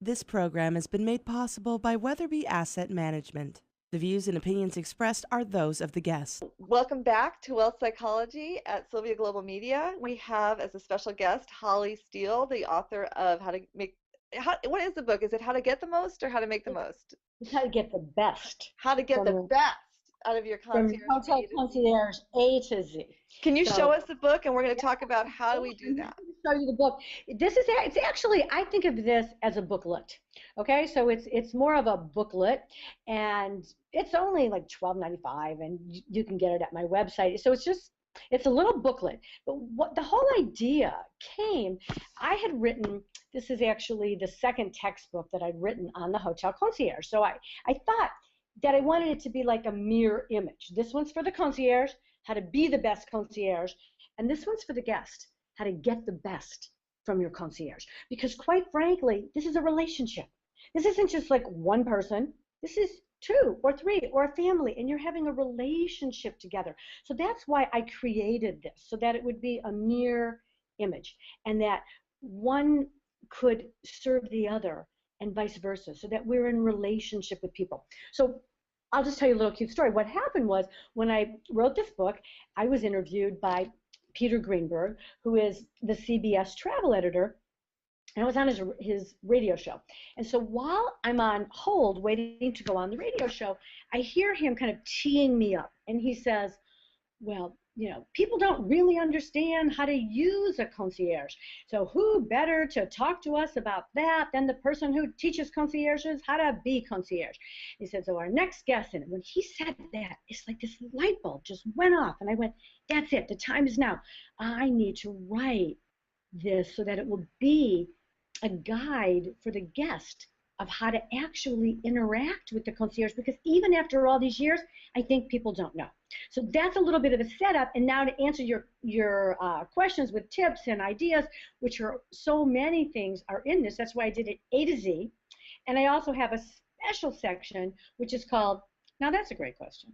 This program has been made possible by Weatherby Asset Management. The views and opinions expressed are those of the guest. Welcome back to Wealth Psychology at Sylvia Global Media. We have as a special guest Holly Stiel, the author of what is the book? Is it How to Get the Most or How to Make the Most? It's how to get the best. How to get the best out of your concierge. From hotel concierge A to Z. Can you show us the book, and we're going to talk about how we do that. Show you the book. It's actually, I think of this as a booklet. Okay, so it's more of a booklet, and it's only like $12.95, and you can get it at my website. So it's a little booklet. But what the whole idea came, I had written. This is actually the second textbook that I'd written on the hotel concierge. So I thought that I wanted it to be like a mirror image. This one's for the concierge, how to be the best concierge, and this one's for the guest, how to get the best from your concierge. Because quite frankly, this is a relationship. This isn't just like one person. This is two or three or a family, and you're having a relationship together. So that's why I created this, so that it would be a mirror image, and that one could serve the other and vice versa, so that we're in relationship with people. So I'll just tell you a little cute story. What happened was, when I wrote this book, I was interviewed by Peter Greenberg, who is the CBS travel editor, and I was on his radio show. And so while I'm on hold waiting to go on the radio show, I hear him kind of teeing me up, and he says, well, you know, people don't really understand how to use a concierge. So who better to talk to us about that than the person who teaches concierges how to be concierge? He said, so our next guest, and when he said that, it's like this light bulb just went off, and I went, that's it, the time is now. I need to write this so that it will be a guide for the guest of how to actually interact with the concierge, because even after all these years, I think people don't know. So that's a little bit of a setup, and now to answer your questions with tips and ideas, which are so many things are in this. That's why I did it A to Z, and I also have a special section which is called, now that's a great question,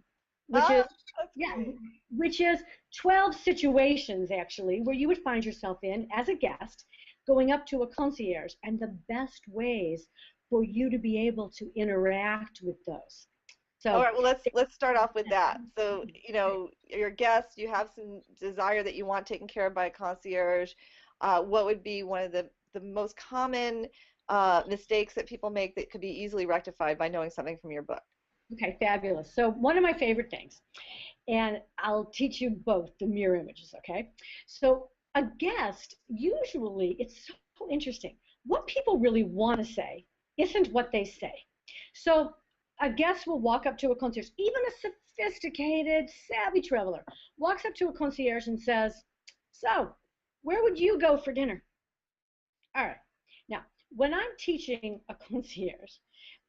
which is 12 situations actually where you would find yourself in as a guest going up to a concierge, and the best ways for you to be able to interact with those. So, all right, well, let's start off with that. So, you know, your guests, you have some desire that you want taken care of by a concierge. What would be one of the most common mistakes that people make that could be easily rectified by knowing something from your book? Okay, fabulous. So one of my favorite things, and I'll teach you both the mirror images, okay? So a guest, usually, it's so interesting. What people really want to say isn't what they say. So a guest will walk up to a concierge, even a sophisticated, savvy traveler, walks up to a concierge and says, so, where would you go for dinner? All right. Now, when I'm teaching a concierge,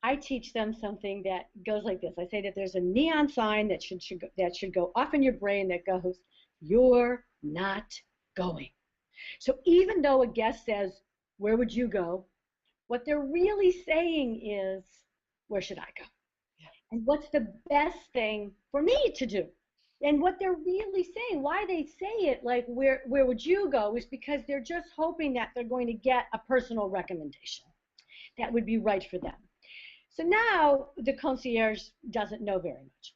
I teach them something that goes like this. I say that there's a neon sign that should go off in your brain that goes, you're not going. So even though a guest says, where would you go? What they're really saying is, where should I go? And what's the best thing for me to do? And what they're really saying, why they say it like, where would you go, is because they're just hoping that they're going to get a personal recommendation that would be right for them. So now the concierge doesn't know very much.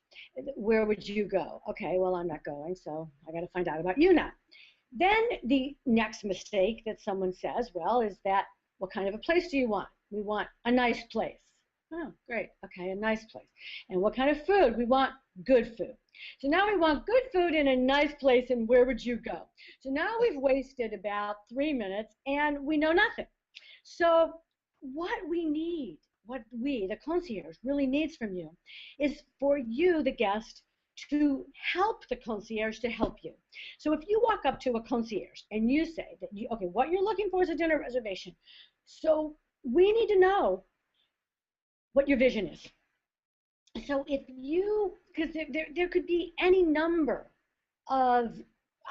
Where would you go? Okay, well, I'm not going, so I got to find out about you now. Then the next mistake that someone says, well, is that, what kind of a place do you want? We want a nice place. Oh, great. Okay, a nice place. And what kind of food? We want good food. So now we want good food in a nice place, and where would you go? So now we've wasted about 3 minutes, and we know nothing. So what we need, what we, the concierge, really needs from you is for you, the guest, to help the concierge to help you. So if you walk up to a concierge and you say that, okay, what you're looking for is a dinner reservation. So we need to know what your vision is. So if you, because there could be any number of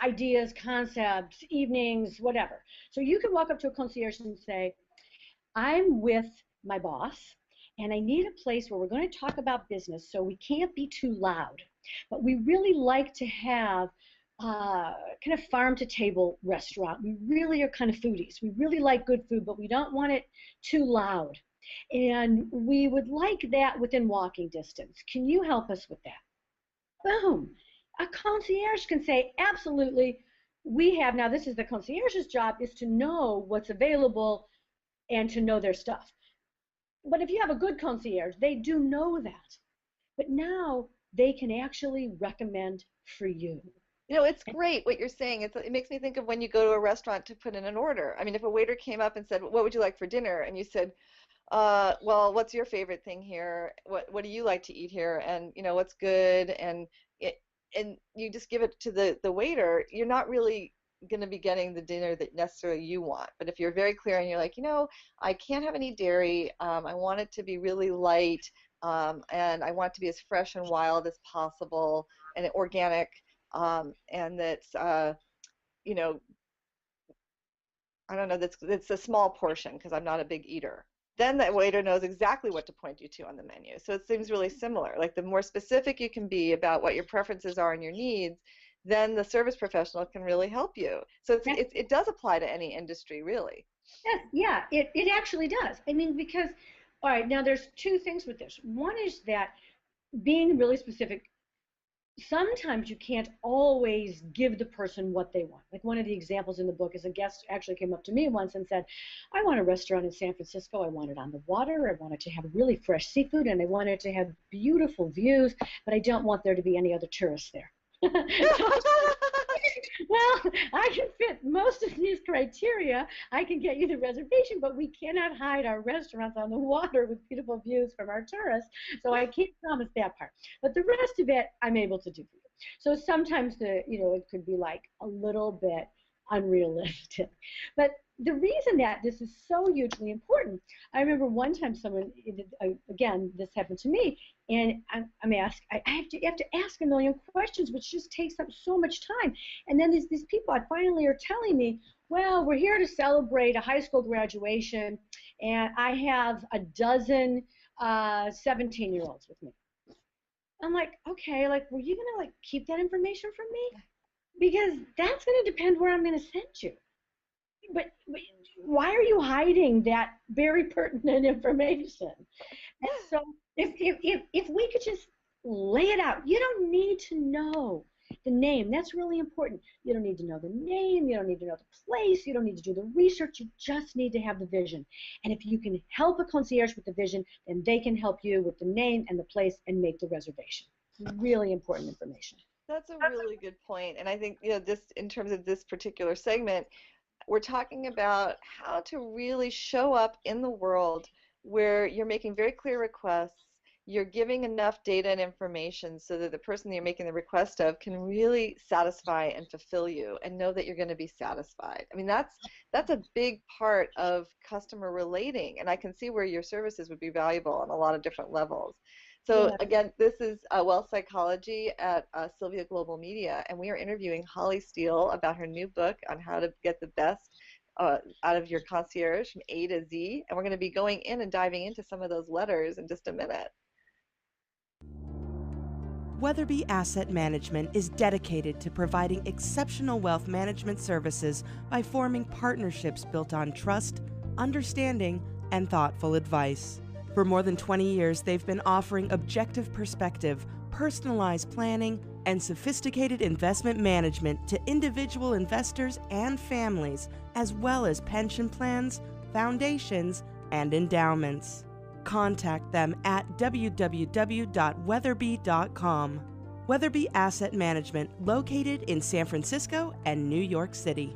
ideas, concepts, evenings, whatever. So you could walk up to a concierge and say, I'm with my boss, and I need a place where we're going to talk about business, so we can't be too loud. But we really like to have kind of farm-to-table restaurant. We really are kind of foodies. We really like good food, but we don't want it too loud. And we would like that within walking distance. Can you help us with that? Boom. A concierge can say, absolutely, we have, now this is the concierge's job, is to know what's available and to know their stuff. But if you have a good concierge, they do know that. But now they can actually recommend for you. You know, it's great what you're saying. It makes me think of when you go to a restaurant to put in an order. I mean, if a waiter came up and said, "What would you like for dinner?" and you said, well, what's your favorite thing here? What do you like to eat here? And you know, what's good? And you just give it to the waiter. You're not really going to be getting the dinner that necessarily you want. But if you're very clear and you're like, you know, I can't have any dairy. I want it to be really light, and I want it to be as fresh and wild as possible, and organic, and that's you know, I don't know, that's a small portion because I'm not a big eater. Then that waiter knows exactly what to point you to on the menu. So it seems really similar. Like the more specific you can be about what your preferences are and your needs, then the service professional can really help you. So it does apply to any industry, really. Yes, yeah, it actually does. I mean, because, all right, now there's two things with this. One is that being really specific, sometimes you can't always give the person what they want. Like one of the examples in the book is a guest actually came up to me once and said, I want a restaurant in San Francisco. I want it on the water. I want it to have really fresh seafood, and I want it to have beautiful views, but I don't want there to be any other tourists there. Well, I can fit most of these criteria. I can get you the reservation, but we cannot hide our restaurants on the water with beautiful views from our tourists, so I can't promise that part. But the rest of it, I'm able to do for you. So sometimes it could be like a little bit unrealistic. But the reason that this is so hugely important, I remember one time someone, again, this happened to me, and I'm asked, you have to ask a million questions, which just takes up so much time. And then these people finally are telling me, well, we're here to celebrate a high school graduation, and I have a dozen 17-year-olds with me. I'm like, okay, like, were you gonna keep that information from me? Because that's gonna depend where I'm gonna send you. But why are you hiding that very pertinent information? And so if we could just lay it out, you don't need to know the name. That's really important. You don't need to know the name. You don't need to know the place. You don't need to do the research. You just need to have the vision. And if you can help a concierge with the vision, then they can help you with the name and the place and make the reservation. Really important information. That's a really good point. And I think, this, in terms of this particular segment, we're talking about how to really show up in the world where you're making very clear requests, you're giving enough data and information so that the person that you're making the request of can really satisfy and fulfill you and know that you're going to be satisfied. I mean, that's a big part of customer relating, and I can see where your services would be valuable on a lot of different levels. So again, this is Wealth Psychology at Sylvia Global Media, and we are interviewing Holly Stiel about her new book on how to get the best out of your concierge from A to Z, and we're going to be going in and diving into some of those letters in just a minute. Weatherby Asset Management is dedicated to providing exceptional wealth management services by forming partnerships built on trust, understanding, and thoughtful advice. For more than 20 years, they've been offering objective perspective, personalized planning, and sophisticated investment management to individual investors and families, as well as pension plans, foundations, and endowments. Contact them at www.weatherby.com. Weatherby Asset Management, located in San Francisco and New York City.